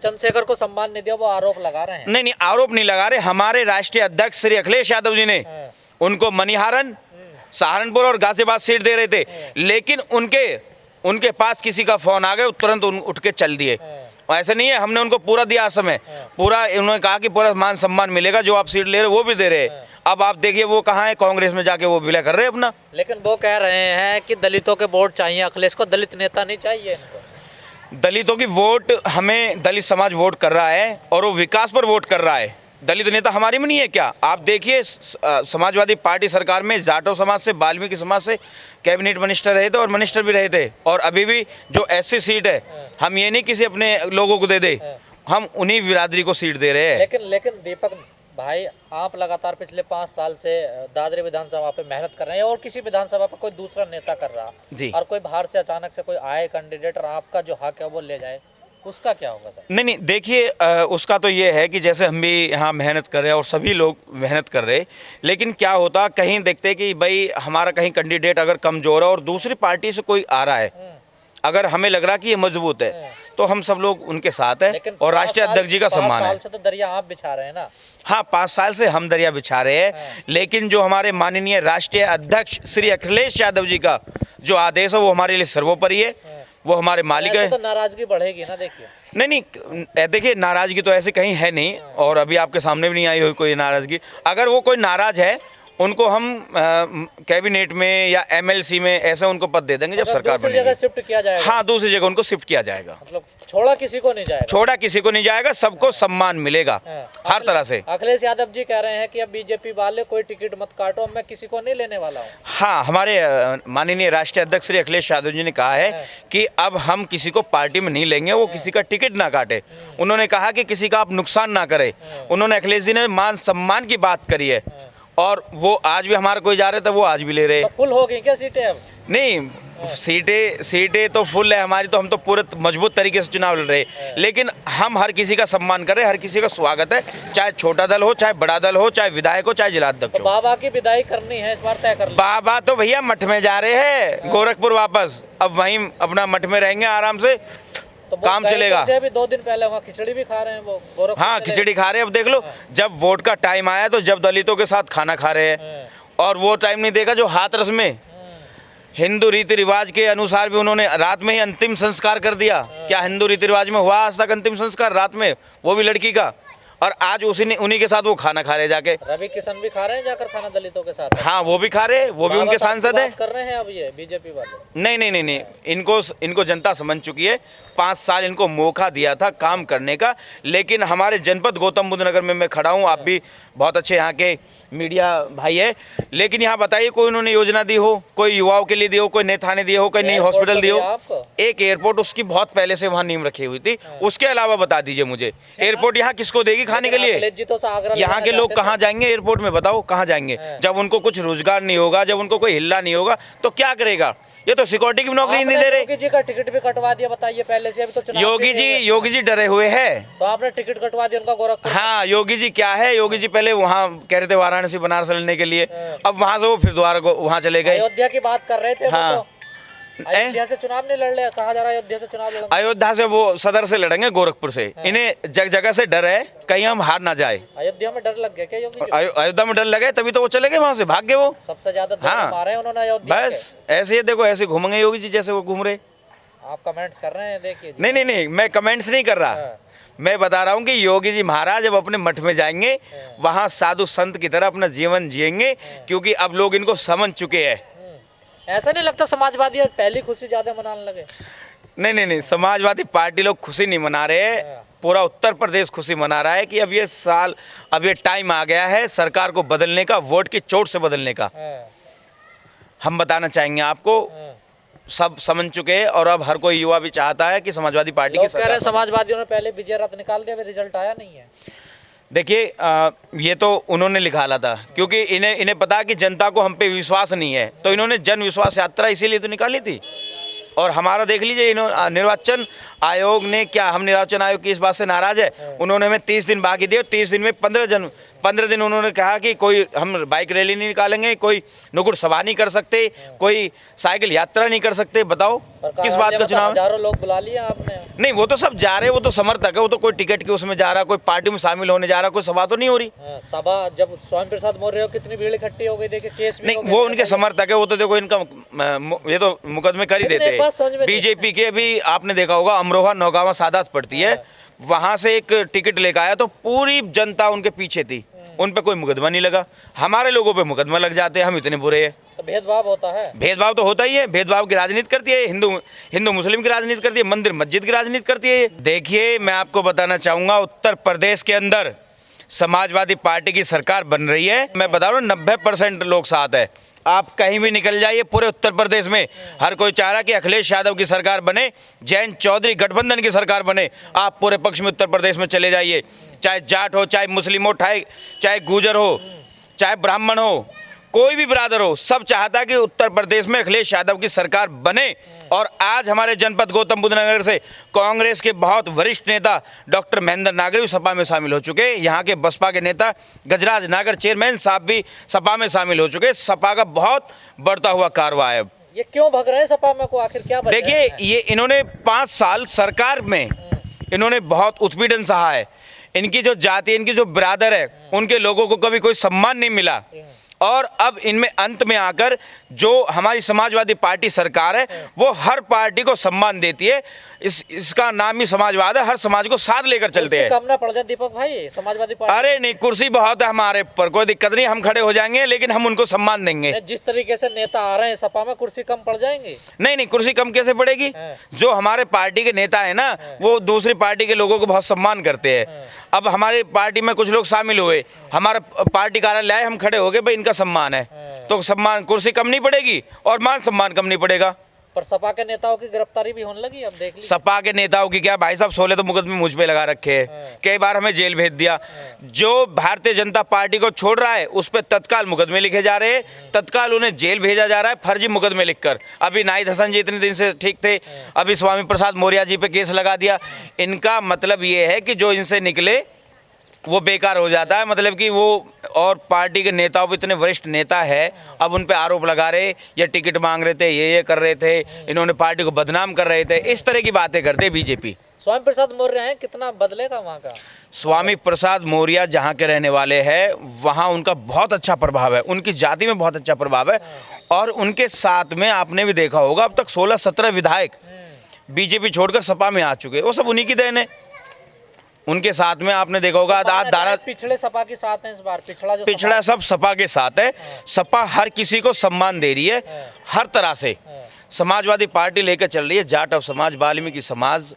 चंद्रशेखर को सम्मान नहीं दिया, वो आरोप लगा रहे हैं। नहीं नहीं, आरोप नहीं लगा रहे। हमारे राष्ट्रीय अध्यक्ष श्री अखिलेश यादव जी ने उनको मनिहारन, सहारनपुर और गाजियाबाद सीट दे रहे थे, लेकिन उनके पास किसी का फोन आ गया, तुरंत उठ के चल दिए। ऐसे नहीं है, हमने उनको पूरा दिया समय, पूरा उन्होंने कहा कि पूरा मान सम्मान मिलेगा, जो आप सीट ले रहे वो भी दे रहे। अब आप देखिए वो कहाँ है, कांग्रेस में जाके वो विलय कर रहे हैं अपना। लेकिन वो कह रहे हैं कि दलितों के वोट चाहिए अखिलेश को, दलित नेता नहीं चाहिए इनको। दलितों की वोट, हमें दलित समाज वोट कर रहा है और वो विकास पर वोट कर रहा है। दलित नेता हमारी में नहीं है क्या? आप देखिए समाजवादी पार्टी सरकार में जाटव समाज से, वाल्मीकि समाज से कैबिनेट मिनिस्टर रहे थे और मिनिस्टर भी रहे थे। और अभी भी जो एससी सीट है, हम ये नहीं किसी अपने लोगों को दे दे, हम उन्हीं बिरादरी को सीट दे रहे हैं। लेकिन दीपक भाई, आप लगातार पिछले 5 साल से दादरी विधानसभा पे मेहनत कर रहे हैं और किसी विधानसभा पे कोई दूसरा नेता कर रहा जी, और कोई बाहर से अचानक से कोई आए कैंडिडेट और आपका जो हक है वो ले जाए, उसका क्या होगा सर? नहीं, देखिए उसका तो ये है कि जैसे हम भी यहाँ मेहनत कर रहे हैं और सभी लोग मेहनत कर रहे हैं, लेकिन क्या होता, कहीं देखते कि भाई हमारा कहीं कैंडिडेट अगर कमज़ोर है और दूसरी पार्टी से कोई आ रहा है, अगर हमें लग रहा कि ये मजबूत है, तो हम सब लोग उनके साथ हैं और राष्ट्रीय अध्यक्ष जी का सम्मान है। 5 साल से तो दरिया आप बिछा रहे हैं ना। हाँ, 5 साल से हम दरिया बिछा रहे हैं, लेकिन जो हमारे माननीय राष्ट्रीय अध्यक्ष श्री अखिलेश यादव जी का जो आदेश है वो हमारे लिए सर्वोपरि है, वो हमारे मालिक है। तो नाराजगी बढ़ेगी ना, देखिए। नहीं, देखिए नाराजगी तो ऐसे कहीं है नहीं, और अभी आपके सामने भी नहीं आई हुई कोई नाराजगी। अगर वो कोई नाराज है, उनको हम कैबिनेट में या एमएलसी में ऐसा उनको पद दे देंगे जब सरकार बनेगी। जगह शिफ्ट किया जाएगा। हाँ, दूसरी जगह उनको शिफ्ट किया जाएगा। मतलब छोड़ा किसी को नहीं जाएगा। छोड़ा किसी को नहीं जाएगा, सबको सम्मान मिलेगा हर तरह से। अखिलेश यादव जी कह रहे हैं कि अब बीजेपी वाले कोई टिकट मत काटो, अब मैं किसी को नहीं लेने वाला हूँ। हाँ, हमारे माननीय राष्ट्रीय अध्यक्ष श्री अखिलेश यादव जी ने कहा है कि अब हम किसी को पार्टी में नहीं लेंगे, वो किसी का टिकट ना काटे। उन्होंने कहा कि किसी का आप नुकसान ना करे। उन्होंने, अखिलेश जी ने मान सम्मान की बात करी है, और वो आज भी हमारा कोई जा रहे थे, वो आज भी ले रहे। तो फुल हो गई क्या सीटें अब? नहीं, सीटें तो फुल है हमारी, तो हम तो पूरे मजबूत तरीके से चुनाव लड़ रहे हैं, लेकिन हम हर किसी का सम्मान कर रहे हैं, हर किसी का स्वागत है, चाहे छोटा दल हो, चाहे बड़ा दल हो, चाहे विधायक हो, चाहे जिलाध्यक्ष हो। बाबा की विदाई करनी है इस बार, तय कर ली। बाबा तो भैया मठ में जा रहे हैं, गोरखपुर वापस, अब वहीं अपना मठ में रहेंगे आराम से, तो काम चलेगा। अभी 2 दिन पहले वहाँ खिचड़ी भी खा रहे हैं वो गोरखपुर। हाँ, खिचड़ी खा रहे हैं। अब देख लो, जब वोट का टाइम आया तो जब दलितों के साथ खाना खा रहे हैं, और वो टाइम नहीं देखा जो हाथरस में हिंदू रीति रिवाज के अनुसार भी उन्होंने रात में ही अंतिम संस्कार कर दिया। क्या हिंदू रीति रिवाज में हुआ आज तक अंतिम संस्कार रात में, वो भी लड़की का? और आज उन्हीं के साथ वो खाना खा रहे जाके। रवि किशन भी खा रहे हैं जाकर खाना दलितों के साथ। हाँ, वो भी खा रहे, वो भी उनके सांसद हैं। कर रहे हैं अब ये बीजेपी वाले। नहीं, इनको जनता समझ चुकी है। 5 साल इनको मौका दिया था काम करने का, लेकिन हमारे जनपद गौतम बुद्ध नगर में मैं खड़ा हूँ, आप भी बहुत अच्छे यहाँ के मीडिया भाई है, लेकिन यहाँ बताइए कोई उन्होंने योजना दी हो, कोई युवाओं के लिए दी हो, कोई नए थाने दिए हो, कोई नई हॉस्पिटल दी हो? एक एयरपोर्ट, उसकी बहुत पहले से वहाँ नींव रखी हुई थी, उसके अलावा बता दीजिए मुझे, एयरपोर्ट यहाँ किसको देगी खाने के लिए? यहाँ के लोग कहाँ जाएंगे एयरपोर्ट में, बताओ कहाँ जाएंगे? जब उनको कुछ रोजगार नहीं होगा, जब उनको कोई हिल्ला नहीं होगा, तो क्या करेगा? ये तो सिक्योरिटी की नौकरी नहीं दे रहे। योगी जी का टिकट भी कटवा दिया, बताइए पहले से। अभी तो चुनाव योगी जी डरे हुए हैं, तो आपने टिकट कटवा दिया उनका गोरखपुर। हाँ, योगी जी क्या है, योगी जी पहले वहाँ कह रहे थे वाराणसी बनारस लड़ने के लिए, अब वहाँ से वो फिर दोबारा को वहाँ चले गए। अयोध्या की बात कर रहे थे। हाँ, अयोध्या से चुनाव नहीं लड़ रहे, कहा जा रहा है अयोध्या से चुनाव लड़ेंगे। अयोध्या से वो सदर से लड़ेंगे, गोरखपुर से। इन्हें जगह से डर है, कहीं हम हार ना जाए। अयोध्या में डर लग गया क्या योगी जी? अयोध्या में डर लगे तभी तो वो चले गए वहाँ से, भाग गए वो। सबसे ज्यादा मारे हैं उन्होंने अयोध्या। बस ऐसे ही देखो, ऐसे घूमेंगे योगी जी जैसे वो घूम रहे। आप कमेंट्स कर रहे हैं, देखिए। नहीं, मैं कमेंट्स नहीं कर रहा, मैं बता रहा हूँ कि योगी जी महाराज जब अपने मठ में जाएंगे, वहाँ साधु संत की तरह अपना जीवन जिएंगे, क्योंकि अब लोग इनको समझ चुके हैं। ऐसा नहीं लगता समाजवादी पहली खुशी ज्यादा मनाने लगे? नहीं, समाजवादी पार्टी लोग खुशी नहीं मना रहे हैं, पूरा उत्तर प्रदेश खुशी मना रहा है कि अब ये टाइम आ गया है सरकार को बदलने का, वोट की चोट से बदलने का। हम बताना चाहेंगे आपको, सब समझ चुके हैं, और अब हर कोई युवा भी चाहता है कि समाजवादी पार्टी की सरकार। समाजवादियों ने पहले विजय रथ निकाल दिया, रिजल्ट आया नहीं है। देखिए, ये तो उन्होंने निकाला था क्योंकि इन्हें पता है कि जनता को हम पे विश्वास नहीं है, तो इन्होंने जन विश्वास यात्रा इसीलिए तो निकाली थी। और हमारा देख लीजिए, निर्वाचन आयोग ने क्या, हम निर्वाचन आयोग की इस बात से नाराज है, उन्होंने हमें 30 दिन बाकी दिए, 30 दिन में 15 दिन उन्होंने कहा कि कोई हम बाइक रैली नहीं निकालेंगे, कोई नुक्कड़ सभा नहीं कर सकते, कोई साइकिल यात्रा नहीं कर सकते। बताओ किस बात का चुनाव है? हजारों लोग बुला लिए आपने। नहीं, वो तो सब जा रहे हैं, वो तो समर्थक है, वो तो कोई टिकट के उसमें जा रहा, कोई पार्टी में शामिल होने जा रहा, कोई सभा तो नहीं हो रही। सभा जब स्वामी प्रसाद मौर्य हो कितनी भीड़ इकट्ठी हो गई, देखिए केस भी नहीं, हो गए, वो उनके समर्थक है, वो तो देखो इनका ये तो मुकदमे कर ही देते एक बात समझ में हैं। नहीं- बीजेपी के भी आपने देखा होगा, अमरोहा नौगावा सादात पड़ती है, वहां से एक टिकट लेकर आया तो पूरी जनता उनके पीछे थी, उन पे कोई मुकदमा नहीं लगा। हमारे लोगों पे मुकदमा लग जाते हैं, हम इतने बुरे हैं। तो भेदभाव होता है। भेदभाव तो होता ही है, भेदभाव की राजनीति करती है, हिंदू मुस्लिम की राजनीति करती है, मंदिर मस्जिद की राजनीति करती है। देखिए, मैं आपको बताना चाहूंगा, उत्तर प्रदेश के अंदर समाजवादी पार्टी की सरकार बन रही है। मैं बता रहा हूँ 90% लोग साथ है। आप कहीं भी निकल जाइए, पूरे उत्तर प्रदेश में हर कोई चाह रहा कि अखिलेश यादव की सरकार बने, जयंत चौधरी गठबंधन की सरकार बने। आप पूरे पक्ष में उत्तर प्रदेश में चले जाइए, चाहे जाट हो, चाहे मुस्लिम हो, चाहे गुजर हो, चाहे ब्राह्मण हो, कोई भी बिरादर हो, सब चाहता है कि उत्तर प्रदेश में अखिलेश यादव की सरकार बने। और आज हमारे जनपद गौतम बुद्ध नगर से कांग्रेस के बहुत वरिष्ठ नेता डॉक्टर महेंद्र नागर भी सपा में शामिल हो चुके हैं। यहाँ के बसपा के नेता गजराज नागर चेयरमैन साहब भी सपा में शामिल हो चुके हैं। सपा का बहुत बढ़ता हुआ कारवा है। ये क्यों भग रहे हैं सपा में को, आखिर क्या वजह देखिए, है? ये इन्होंने 5 साल सरकार में इन्होंने बहुत उत्पीड़न सहा है। इनकी जो जाति, इनकी जो बिरादर है, उनके लोगों को कभी कोई सम्मान नहीं मिला। और अब इनमें अंत में आकर जो हमारी समाजवादी पार्टी सरकार है, वो हर पार्टी को सम्मान देती है। इसका नाम ही समाजवाद है, हर समाज को साथ लेकर चलते हैं। कम ना पड़ जाए दीपक भाई समाजवादी पार्टी। अरे नहीं, कुर्सी बहुत है हमारे पर, कोई दिक्कत नहीं, हम खड़े हो जाएंगे, लेकिन हम उनको सम्मान देंगे। जिस तरीके से नेता आ रहे हैं सपा में, कुर्सी कम पड़ जाएंगे? नहीं नहीं, कुर्सी कम कैसे पड़ेगी? जो हमारे पार्टी के नेता है ना, वो दूसरी पार्टी के लोगों को बहुत सम्मान करते हैं। अब हमारी पार्टी में कुछ लोग शामिल हुए, हमारा पार्टी कार्यालय आए, हम खड़े हो गए, भाई इनका सम्मान है, तो सम्मान, कुर्सी कम नहीं पड़ेगी और मान सम्मान कम नहीं पड़ेगा। पर सपा के नेताओं की गिरफ्तारी भी होने लगी, अब देख लीजिए। सपा के नेताओं की क्या भाई साहब, 16 तो मुकदमे मुझ पे लगा रखे हैं, कई बार हमें जेल भेज दिया। जो भारतीय जनता पार्टी को छोड़ रहा है उस पर तत्काल मुकदमे लिखे जा रहे हैं, तत्काल उन्हें जेल भेजा जा रहा है फर्जी मुकदमे लिखकर। अभी नाहिद हसन जी इतने दिन से ठीक थे, अभी स्वामी प्रसाद मौर्य जी पे केस लगा दिया। इनका मतलब ये है कि जो इनसे निकले वो बेकार हो जाता है, मतलब कि वो और पार्टी के नेताओं पे इतने वरिष्ठ नेता है, अब उन पे आरोप लगा रहे, ये टिकट मांग रहे थे, ये कर रहे थे, इन्होंने पार्टी को बदनाम कर रहे थे, इस तरह की बातें करते बीजेपी। स्वामी प्रसाद मौर्य हैं, कितना बदलेगा वहाँ का? स्वामी प्रसाद मौर्य जहाँ के रहने वाले हैं, वहाँ उनका बहुत अच्छा प्रभाव है, उनकी जाति में बहुत अच्छा प्रभाव है। और उनके साथ में आपने भी देखा होगा, अब तक 16-17 विधायक बीजेपी छोड़कर सपा में आ चुके, वो सब उन्हीं की देन है। उनके साथ में आपने देखा होगा दारा, पिछड़े सपा के साथ हैं इस बार, पिछड़ा सब सपा के साथ है। सपा हर किसी को सम्मान दे रही है, हर तरह से समाजवादी पार्टी लेकर चल रही है, जाट और समाज, वाल्मीकि समाज।